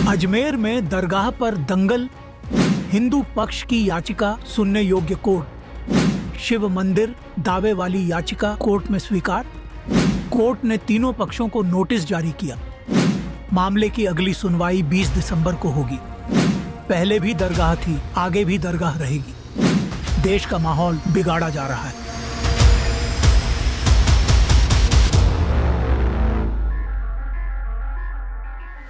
अजमेर में दरगाह पर दंगल, हिंदू पक्ष की याचिका सुनने योग्य कोर्ट। शिव मंदिर दावे वाली याचिका कोर्ट में स्वीकार। कोर्ट ने तीनों पक्षों को नोटिस जारी किया। मामले की अगली सुनवाई 20 दिसंबर को होगी। पहले भी दरगाह थी, आगे भी दरगाह रहेगी। देश का माहौल बिगाड़ा जा रहा है।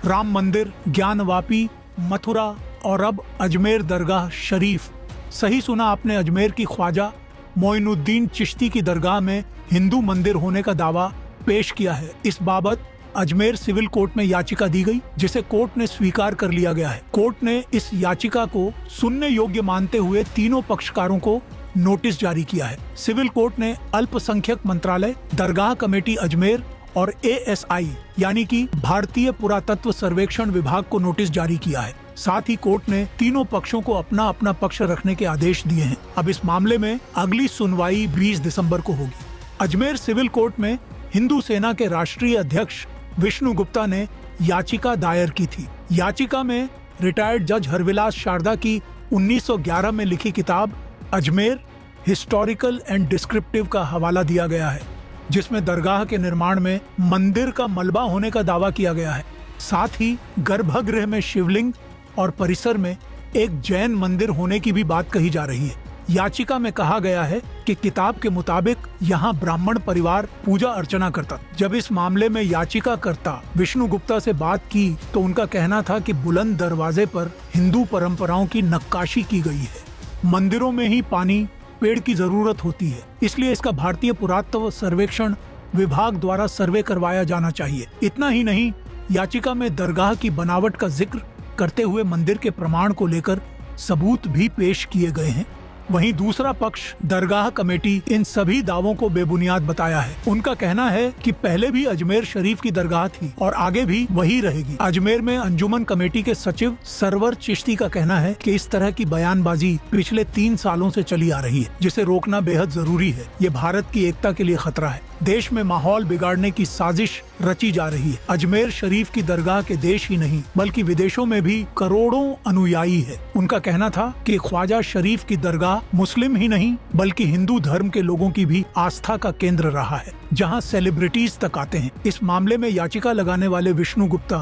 राम मंदिर, ज्ञानवापी, मथुरा और अब अजमेर दरगाह शरीफ। सही सुना आपने, अजमेर की ख्वाजा मोइनुद्दीन चिश्ती की दरगाह में हिंदू मंदिर होने का दावा पेश किया है। इस बाबत अजमेर सिविल कोर्ट में याचिका दी गई, जिसे कोर्ट ने स्वीकार कर लिया गया है। कोर्ट ने इस याचिका को सुनने योग्य मानते हुए तीनों पक्षकारों को नोटिस जारी किया है। सिविल कोर्ट ने अल्पसंख्यक मंत्रालय, दरगाह कमेटी अजमेर और ASI यानी कि भारतीय पुरातत्व सर्वेक्षण विभाग को नोटिस जारी किया है। साथ ही कोर्ट ने तीनों पक्षों को अपना अपना पक्ष रखने के आदेश दिए हैं। अब इस मामले में अगली सुनवाई 20 दिसंबर को होगी। अजमेर सिविल कोर्ट में हिंदू सेना के राष्ट्रीय अध्यक्ष विष्णु गुप्ता ने याचिका दायर की थी। याचिका में रिटायर्ड जज हरविलास शारदा की 1911 में लिखी किताब अजमेर हिस्टोरिकल एंड डिस्क्रिप्टिव का हवाला दिया गया है, जिसमें दरगाह के निर्माण में मंदिर का मलबा होने का दावा किया गया है। साथ ही गर्भगृह में शिवलिंग और परिसर में एक जैन मंदिर होने की भी बात कही जा रही है। याचिका में कहा गया है कि किताब के मुताबिक यहाँ ब्राह्मण परिवार पूजा अर्चना करता। जब इस मामले में याचिकाकर्ता विष्णु गुप्ता से बात की तो उनका कहना था कि बुलंद दरवाजे पर हिंदू परंपराओं की नक्काशी की गई है। मंदिरों में ही पानी, पेड़ की जरूरत होती है, इसलिए इसका भारतीय पुरातत्व सर्वेक्षण विभाग द्वारा सर्वे करवाया जाना चाहिए। इतना ही नहीं, याचिका में दरगाह की बनावट का जिक्र करते हुए मंदिर के प्रमाण को लेकर सबूत भी पेश किए गए हैं। वहीं दूसरा पक्ष दरगाह कमेटी इन सभी दावों को बेबुनियाद बताया है। उनका कहना है कि पहले भी अजमेर शरीफ की दरगाह थी और आगे भी वही रहेगी। अजमेर में अंजुमन कमेटी के सचिव सरवर चिश्ती का कहना है कि इस तरह की बयानबाजी पिछले 3 सालों से चली आ रही है, जिसे रोकना बेहद जरूरी है। ये भारत की एकता के लिए खतरा है। देश में माहौल बिगाड़ने की साजिश रची जा रही है। अजमेर शरीफ की दरगाह के देश ही नहीं बल्कि विदेशों में भी करोड़ों अनुयायी है। उनका कहना था कि ख्वाजा शरीफ की दरगाह मुस्लिम ही नहीं बल्कि हिंदू धर्म के लोगों की भी आस्था का केंद्र रहा है, जहां सेलिब्रिटीज तक आते हैं। इस मामले में याचिका लगाने वाले विष्णु गुप्ता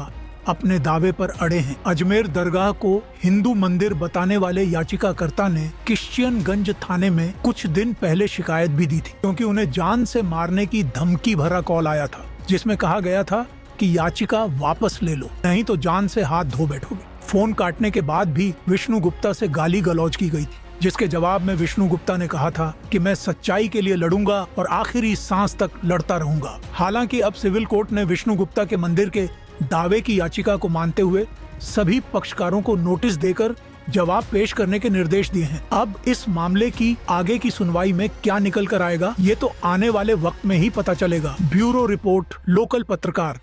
अपने दावे पर अड़े हैं। अजमेर दरगाह को हिंदू मंदिर बताने वाले याचिकाकर्ता ने किश्चियनगंज थाने में कुछ दिन पहले शिकायत भी दी थी, क्योंकि उन्हें जान से मारने की धमकी भरा कॉल आया था, जिसमें कहा गया था कि याचिका वापस ले लो, नहीं तो जान से हाथ धो बैठोगे। फोन काटने के बाद भी विष्णु गुप्ता से गाली गलौज की गई थी, जिसके जवाब में विष्णु गुप्ता ने कहा था कि मैं सच्चाई के लिए लड़ूंगा और आखिरी सांस तक लड़ता रहूंगा। हालांकि अब सिविल कोर्ट ने विष्णु गुप्ता के मंदिर के दावे की याचिका को मानते हुए सभी पक्षकारों को नोटिस देकर जवाब पेश करने के निर्देश दिए हैं। अब इस मामले की आगे की सुनवाई में क्या निकल कर आएगा, ये तो आने वाले वक्त में ही पता चलेगा। ब्यूरो रिपोर्ट, लोकल पत्रकार।